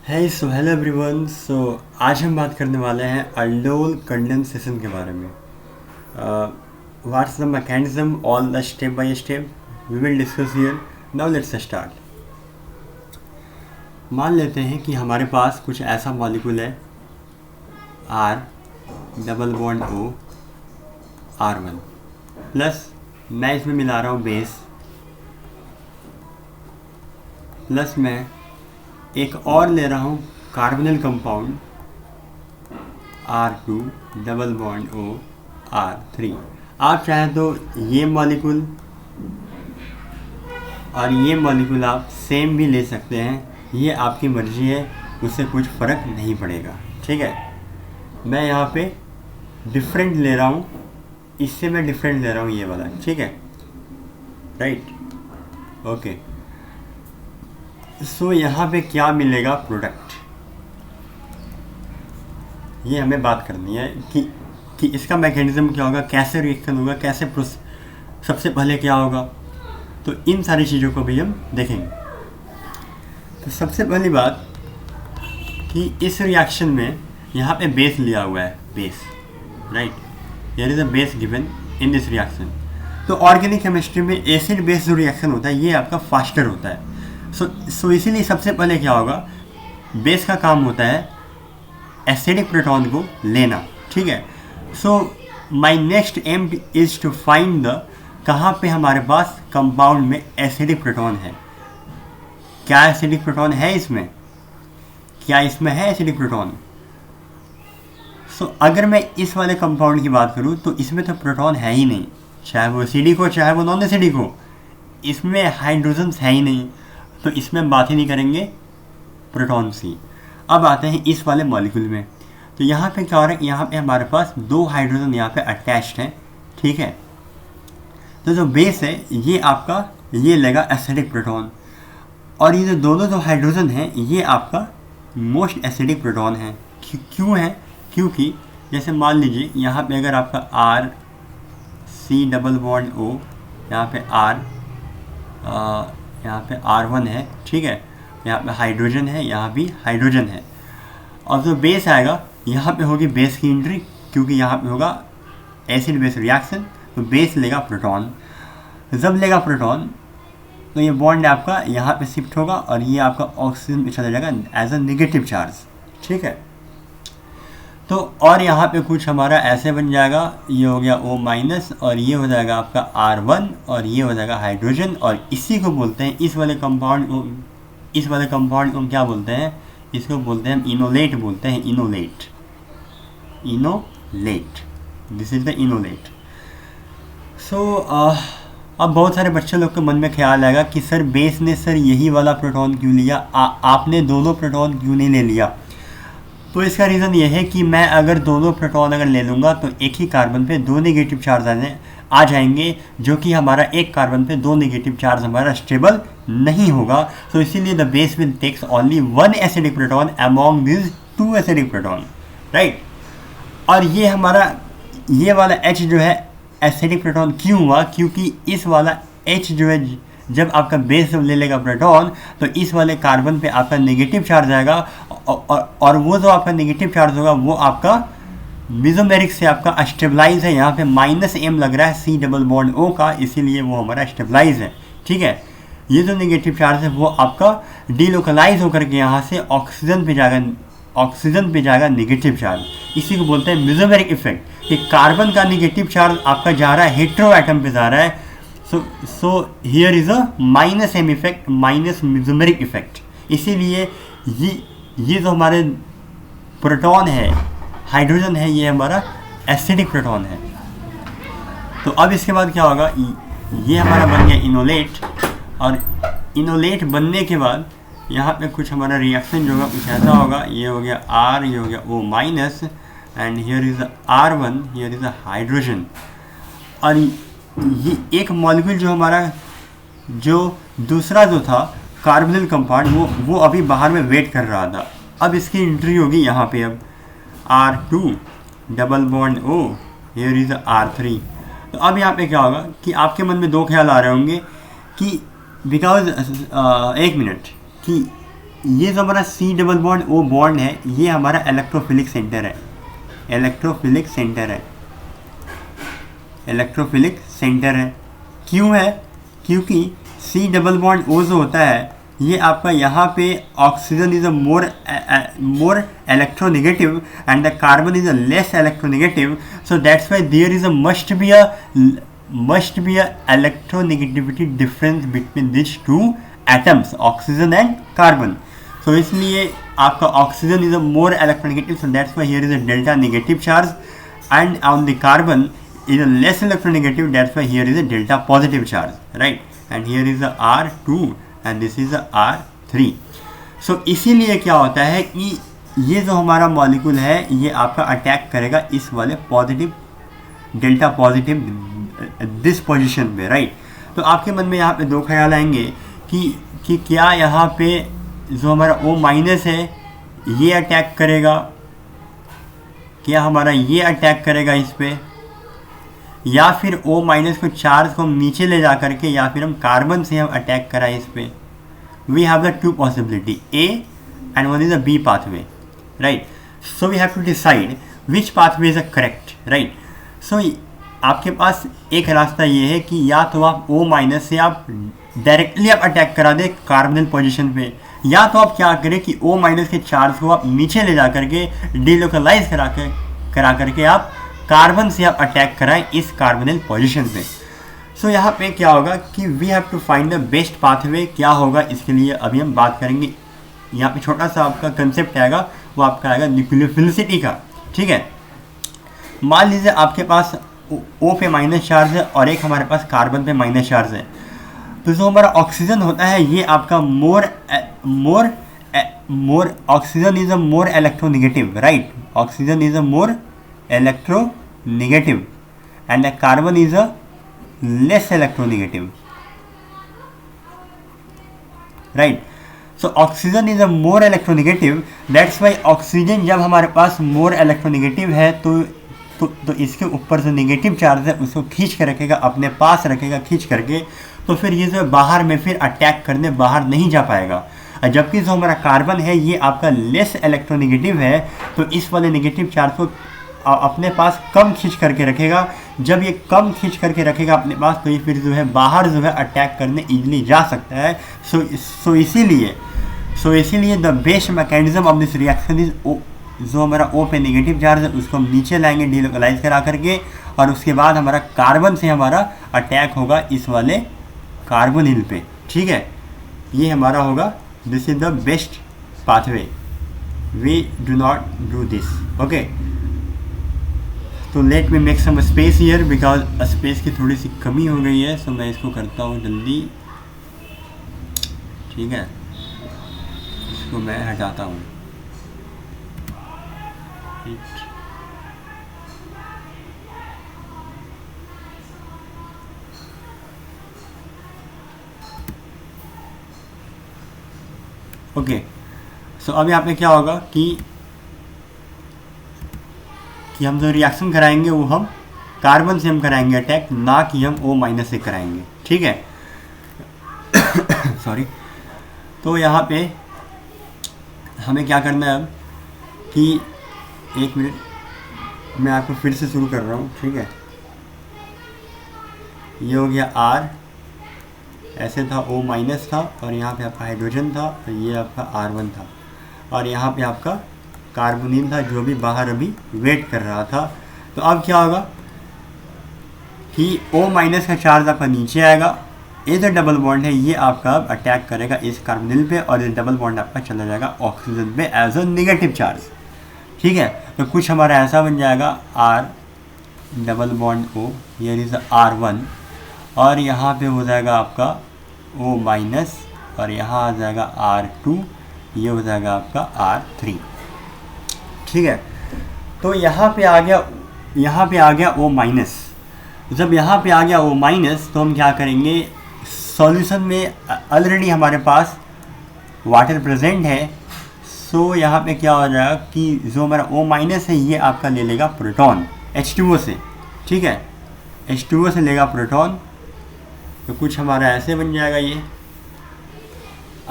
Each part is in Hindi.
Hello everyone. आज हम बात करने वाले हैं अल्डोल कंडेंसेशन के बारे में। What's the mechanism, all the step by step we will discuss here. Now let's start. मान लेते हैं कि हमारे पास कुछ ऐसा मॉलिक्यूल है R double bond O R1 plus मैं इसमें मिला रहा हूँ बेस, प्लस मैं एक और ले रहा हूँ carbonyl compound R2 double bond O R3। आप चाहें तो ये मॉलिक्यूल और ये मॉलिक्यूल आप सेम भी ले सकते हैं, ये आपकी मर्जी है, उससे कुछ फ़र्क नहीं पड़ेगा। ठीक है, मैं यहाँ पे डिफरेंट ले रहा हूँ, इससे मैं डिफरेंट ले रहा हूँ ये वाला। ठीक है, राइट, ओके। यहाँ पे क्या मिलेगा प्रोडक्ट, ये हमें बात करनी है कि इसका मैकेनिज्म क्या होगा, कैसे रिएक्शन होगा, कैसे सबसे पहले क्या होगा, तो इन सारी चीज़ों को भी हम देखेंगे। तो सबसे पहली बात कि इस रिएक्शन में यहाँ पे बेस लिया हुआ है, base, right, here is a base given in this reaction. तो ऑर्गेनिक केमिस्ट्री में एसिड बेस जो रिएक्शन होता है ये आपका फास्टर होता है। सो इसीलिए सबसे पहले क्या होगा, बेस का काम होता है एसिडिक प्रोटॉन को लेना। ठीक है, so my next aim is to find the कहाँ पे हमारे पास कंपाउंड में एसिडिक प्रोटॉन है। क्या एसिडिक प्रोटॉन है इसमें, क्या इसमें है एसिडिक प्रोटॉन? अगर मैं इस वाले कंपाउंड की बात करूँ तो इसमें तो प्रोटॉन है ही नहीं, चाहे वो एसिडिक हो चाहे वो नॉन एसिडिक हो, इसमें हाइड्रोजन्स है ही नहीं, तो इसमें हम बात ही नहीं करेंगे प्रोटॉन की। अब आते हैं इस वाले मॉलिक्यूल में। तो यहाँ पे क्या हो रहा है, यहाँ पे हमारे पास दो हाइड्रोजन यहाँ पे अटैच्ड हैं। ठीक है, तो जो बेस है ये आपका ये लेगा एसिडिक प्रोटॉन, और ये जो दोनों जो हाइड्रोजन हैं ये आपका मोस्ट एसिडिक प्रोटॉन है। क्यों है? क्योंकि जैसे मान लीजिए यहाँ पे अगर आपका R C double bond O, यहाँ पे यहाँ पे R1 है, ठीक है, यहाँ पे हाइड्रोजन है, यहाँ भी हाइड्रोजन है, और जो बेस आएगा यहाँ पे होगी बेस की एंट्री, क्योंकि यहाँ पे होगा एसिड बेस रिएक्शन, तो बेस लेगा प्रोटॉन। जब लेगा प्रोटॉन तो ये बॉन्ड आपका यहाँ पे शिफ्ट होगा और ये आपका ऑक्सीजन पे चला जाएगा एज अ नेगेटिव चार्ज। ठीक है, तो और यहाँ पे कुछ हमारा ऐसे बन जाएगा, ये हो गया O माइनस, और ये हो जाएगा आपका R1, और ये हो जाएगा हाइड्रोजन, और इसी को बोलते हैं, इस वाले कंपाउंड को क्या बोलते हैं, इसको बोलते हैं इनोलेट, बोलते हैं enolate, this is the enolate. अब बहुत सारे बच्चे लोग के मन में ख्याल आएगा कि सर बेस ने सर यही वाला प्रोटॉन क्यों लिया, आपने दोनों प्रोटॉन क्यों नहीं ले लिया? तो इसका रीज़न ये है कि मैं अगर दोनों प्रोटॉन अगर ले लूँगा तो एक ही कार्बन पे दो नेगेटिव चार्ज आ जाएंगे, जो कि हमारा एक कार्बन पे दो नेगेटिव चार्ज हमारा स्टेबल नहीं होगा। तो इसीलिए the base will takes only one acidic proton among this two acidic proton, right. और ये हमारा ये वाला H जो है एसिडिक प्रोटॉन क्यों हुआ? क्योंकि इस वाला H जो है जब आपका बेस ले लेगा प्रोटॉन तो इस वाले कार्बन पे आपका नेगेटिव चार्ज आएगा, और वो जो आपका नेगेटिव चार्ज होगा वो आपका मिजोमेरिक से आपका स्टेबलाइज है। यहाँ पे -m लग रहा है C डबल बॉन्ड O का, इसीलिए वो हमारा स्टेबलाइज है। ठीक है, ये जो नेगेटिव चार्ज है वो आपका डीलोकलाइज होकर के यहाँ से ऑक्सीजन पे जाएगा नेगेटिव चार्ज। इसी को बोलते हैं मिजोमेरिक इफेक्ट, कि कार्बन का नेगेटिव चार्ज आपका जा रहा है हेटेरो एटम पे जा रहा है। So here is a -m effect, minus mesomeric effect. इसीलिए ये जो हमारे प्रोटॉन है, हाइड्रोजन है, ये हमारा एसिडिक प्रोटॉन है। तो अब इसके बाद क्या होगा, ये हमारा बन गया इनोलेट, और इनोलेट बनने के बाद यहाँ पे कुछ हमारा रिएक्शन जो होगा कुछ ऐसा होगा, ये हो गया R, ये हो गया O minus, and here is R1, here is a hydrogen. और ये एक मॉलिक्यूल जो हमारा जो दूसरा जो था कार्बोनिल कंपाउंड, वो अभी बाहर में वेट कर रहा था। अब इसकी एंट्री होगी यहाँ पे, अब R2 double bond O, here is R3। तो अब यहाँ पे क्या होगा कि आपके मन में दो ख्याल आ रहे होंगे कि बिकॉज एक मिनट, कि ये जो हमारा C double bond O bond है, ये हमारा इलेक्ट्रोफिलिक सेंटर है, इलेक्ट्रोफिलिक सेंटर है, इलेक्ट्रोफिलिक सेंटर है। क्यों है? क्योंकि C डबल बॉन्ड O जो होता है, ये आपका यहाँ पे oxygen is a more electronegative and the carbon is a less electronegative, so that's why there is a must be a electronegativity difference between this two atoms, oxygen and carbon. So इसलिए आपका oxygen is a more electronegative, so that's why here is a delta negative charge, and on the carbon is a less electronegative, that's why here is a delta positive charge, right? And here is a R2 and this is a R3. so इसीलिए क्या होता है कि ये जो हमारा मॉलिक्यूल है, ये आपका अटैक करेगा इस वाले positive, delta positive this position पे, राइट? तो आपके मन में यहाँ पे दो ख्याल आएंगे कि क्या यहाँ पे जो हमारा O माइनस है ये अटैक करेगा, क्या हमारा ये अटैक करेगा इस पे, या फिर O माइनस को चार्ज को हम नीचे ले जा करके, या फिर हम कार्बन से हम अटैक कराएं इस पे। We have the two possibility, A and one is a B pathway, right? So we have to decide which pathway is a correct, right? So आपके पास एक रास्ता ये है कि या तो आप O माइनस से आप डायरेक्टली आप अटैक करा दें कार्बनल पोजिशन पे, या तो आप क्या करें कि O माइनस के चार्ज को आप नीचे ले जा करके डिलोकलाइज करा करके आप कार्बन से आप अटैक कराएं इस कार्बनल पोजीशन पे। सो यहाँ पे क्या होगा कि we have to find the best pathway. क्या होगा इसके लिए अभी हम बात करेंगे। यहाँ पे छोटा सा आपका कंसेप्ट आएगा, वो आपका आएगा न्यूक्लियोफिलिसिटी का, ठीक है? मान लीजिए आपके पास O पे माइनस चार्ज है और एक हमारे पास कार्बन पे माइनस चार्ज है, तो जो हमारा ऑक्सीजन होता है ये आपका मोर oxygen is a more electronegative, right? Oxygen is a more electronegative and the carbon is a less electronegative, right? so oxygen is a more electronegative, that's why oxygen जब हमारे पास more electronegative है तो इसके ऊपर जो नेगेटिव चार्ज है उसको खींच के रखेगा, अपने पास रखेगा खींच करके, तो फिर ये जो बाहर में फिर अटैक करने बाहर नहीं जा पाएगा। जबकि जो हमारा कार्बन है ये आपका लेस इलेक्ट्रोनेगेटिव है, तो इस वाले नेगेटिव चार्ज को अपने पास कम खींच करके रखेगा। जब ये कम खींच करके रखेगा अपने पास, तो ये फिर जो है बाहर जो है अटैक करने इजीली जा सकता है। सो इसीलिए the best mechanism of this reaction is जो हमारा O पे नेगेटिव चार्ज है उसको हम नीचे लाएंगे डिलोकलाइज करा करके, और उसके बाद हमारा कार्बन से हमारा अटैक होगा इस वाले कार्बोनिल पे, ठीक है? ये हमारा होगा, this is the best pathway, we do not do this, okay? तो let me make some space here because space की थोड़ी सी कमी हो गई है, सो मैं इसको करता हूँ जल्दी, ठीक है? इसको मैं हटाता हूँ, ओके। सो अब यहाँ पे क्या होगा कि हम जो रिएक्शन कराएंगे वो हम कार्बन से हम कराएंगे अटैक, ना कि हम O माइनस से कराएंगे, ठीक है? सॉरी। तो यहाँ पे हमें क्या करना है अब कि एक मिनट मैं आपको फिर से शुरू कर रहा हूँ, ठीक है? ये हो गया R, ऐसे था O माइनस था, और यहाँ पे आपका हाइड्रोजन था, और ये आपका R1 था, और यहाँ पे आपका कार्बोनिल था जो भी बाहर अभी वेट कर रहा था। तो अब क्या होगा कि O माइनस का चार्ज आपका नीचे आएगा, ये जो डबल बॉन्ड है ये आपका अब अटैक करेगा इस कार्बोनिल पे, और ये डबल बॉन्ड आपका चला जाएगा ऑक्सीजन पे एज अ नेगेटिव चार्ज, ठीक है? तो कुछ हमारा ऐसा बन जाएगा R double bond O, here is R1, और यहाँ पे हो जाएगा आपका O माइनस, और यहाँ आ जाएगा R2, ये हो जाएगा आपका R3, ठीक है? तो यहाँ पे आ गया O माइनस। जब यहाँ पे आ गया O माइनस, तो हम क्या करेंगे, सॉल्यूशन में ऑलरेडी हमारे पास वाटर प्रेजेंट है। सो यहाँ पे क्या हो जाएगा कि जो हमारा O माइनस है ये आपका ले लेगा प्रोटॉन H2O से, ठीक है? H2O से लेगा प्रोटॉन, तो कुछ हमारा ऐसे बन जाएगा ये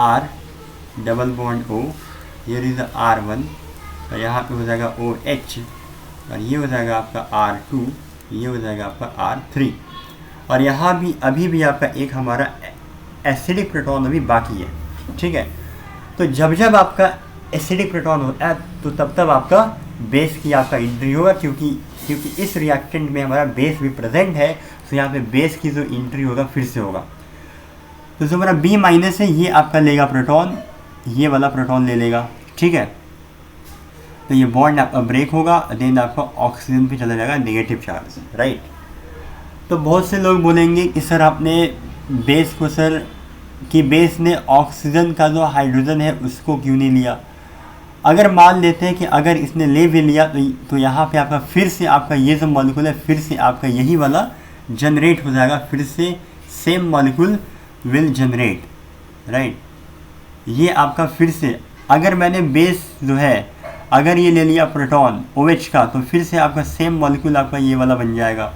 R double bond O, here is R1, और यहाँ पे हो जाएगा OH, और ये हो जाएगा आपका R2, ये हो जाएगा आपका R3, और यहाँ भी अभी भी आपका एक हमारा एसिडिक प्रोटॉन अभी बाकी है, ठीक है। तो जब जब आपका एसिडिक प्रोटॉन होता है तो तब तब आपका बेस की आपका एंट्री होगा, क्योंकि इस रिएक्टेंट में हमारा बेस भी प्रेजेंट है, तो यहाँ पे बेस की जो एंट्री होगा फिर से होगा। तो जो हमारा B माइनस है ये आपका लेगा प्रोटॉन, ये वाला प्रोटॉन ले लेगा, ठीक है। तो ये बॉन्ड आपका ब्रेक होगा, देन आपका ऑक्सीजन पे चला जाएगा नेगेटिव चार्ज, राइट। तो बहुत से लोग बोलेंगे कि सर आपने बेस को बेस ने ऑक्सीजन का जो हाइड्रोजन है उसको क्यों नहीं लिया। अगर मान लेते हैं कि अगर इसने ले भी लिया तो यहाँ पे आपका फिर से आपका ये जो मॉलिक्यूल है फिर से आपका यही वाला जनरेट हो जाएगा, फिर से same molecule will generate, right. ये आपका फिर से अगर मैंने बेस जो है अगर ये ले लिया प्रोटॉन OH का, तो फिर से आपका सेम मॉलिक्यूल आपका ये वाला बन जाएगा।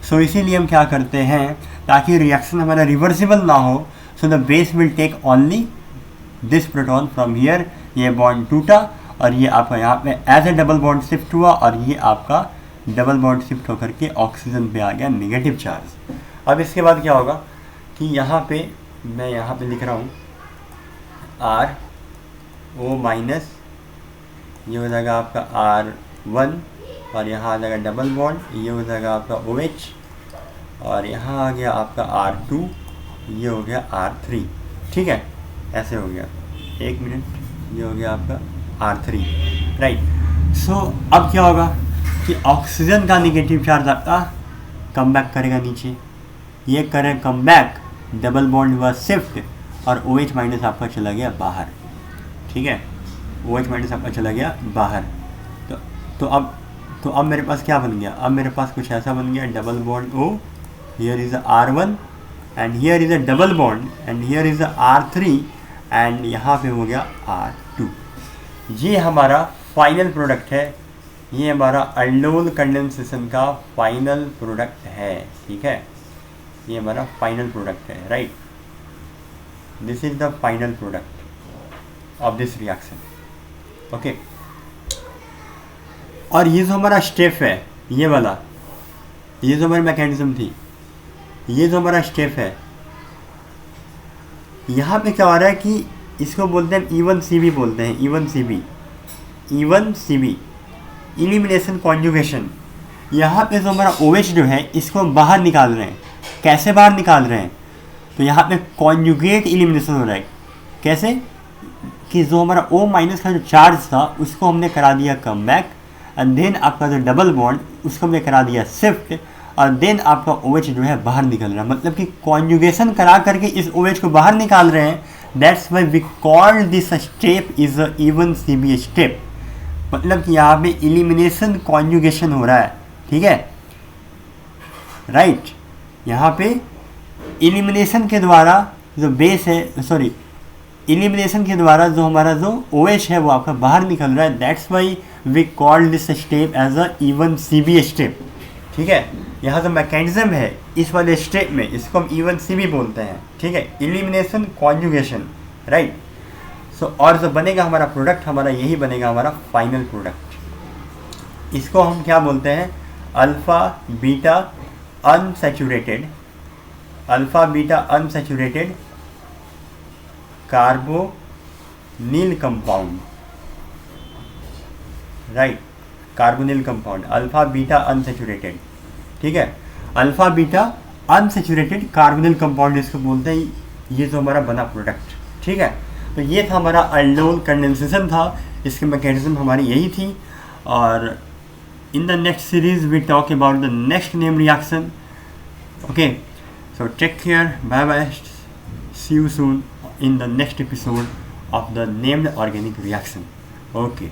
सो इसीलिए हम क्या करते हैं, ताकि रिएक्शन हमारा रिवर्सिबल ना हो, so the base will take only this proton from here, ये बॉन्ड टूटा और ये आपका यहाँ पे as a double bond shift हुआ, और ये आपका डबल बॉन्ड शिफ्ट होकर के ऑक्सीजन पे आ गया नेगेटिव चार्ज। अब इसके बाद क्या होगा कि यहाँ पे मैं यहाँ पे लिख रहा हूँ RO माइनस, ये हो जाएगा आपका R1, और यहाँ आ जाएगा डबल बॉन्ड, ये हो जाएगा आपका OH, और यहाँ आ गया आपका R2, ये हो गया R3, ठीक है, ऐसे हो गया। एक मिनट, ये हो गया आपका R3, राइट। सो अब क्या होगा कि ऑक्सीजन का नेगेटिव चार्ज आपका कम बैक करेगा नीचे, ये करे कम बैक, डबल बॉन्ड हुआ शिफ्ट, और OH माइनस आपका चला गया बाहर, ठीक है, OH माइनस आपका चला गया बाहर। तो अब मेरे पास क्या बन गया, अब मेरे पास कुछ ऐसा बन गया, double bond O, here is R1 and here is a double bond and here is R3 and यहाँ पे हो गया R2। ये हमारा फाइनल प्रोडक्ट है, ये हमारा अल्डोल कंडेंसेशन का फाइनल प्रोडक्ट है, ठीक है, ये हमारा फाइनल प्रोडक्ट है, right. This is the final product of this reaction, okay. और ये जो हमारा स्टेप है, ये वाला, ये जो हमारी मैकेनिज्म थी, ये जो हमारा स्टेप है, यहाँ पे क्या हो रहा है कि इसको बोलते हैं E1CB बोलते हैं, E1CB इलिमिनेशन कॉन्जुगेशन। यहाँ पे जो हमारा OH जो है इसको बाहर निकाल रहे हैं। कैसे बाहर निकाल रहे हैं, तो यहाँ पे कॉन्जुगेट इलिमिनेशन हो रहा है। कैसे कि जो हमारा O माइनस का जो चार्ज था उसको हमने करा दिया कम बैक, एंड देन आपका जो डबल बॉन्ड उसको हमने करा दिया शिफ्ट, और देन आपका OH जो है बाहर निकल रहा है। मतलब कि कॉन्जुगेशन करा करके इस OH को बाहर निकाल रहे हैं। That's why we call this step is a E1CB step. मतलब कि यहाँ पे इलिमिनेशन कॉन्जुगेशन हो रहा है, ठीक है, राइट। यहाँ पे इलिमिनेशन के द्वारा जो बेस है, सॉरी, इलिमिनेशन के द्वारा जो हमारा जो OH है वो आपका बाहर निकल रहा है। That's why we call this step as a E1CB step, ठीक है। यहाँ जो मैकेनिज्म है इस वाले स्टेप में, इसको हम E1CB बोलते हैं, ठीक है, इलिमिनेशन कॉन्जुगेशन, राइट। सो और जो बनेगा हमारा प्रोडक्ट, हमारा यही बनेगा हमारा फाइनल प्रोडक्ट। इसको हम क्या बोलते हैं, alpha beta unsaturated carbonyl compound, right, carbonyl compound, alpha beta unsaturated, ठीक है, alpha beta unsaturated carbonyl compound इसको बोलते हैं। ये जो हमारा बना प्रोडक्ट, ठीक है। तो ये था हमारा अल्डोल कंडेंसेशन था, इसकी मैकेनिज्म हमारी यही थी। और in the next series we talk about the next name reaction, okay. So take care, bye bye, see you soon in the next episode of the named organic reaction. Okay.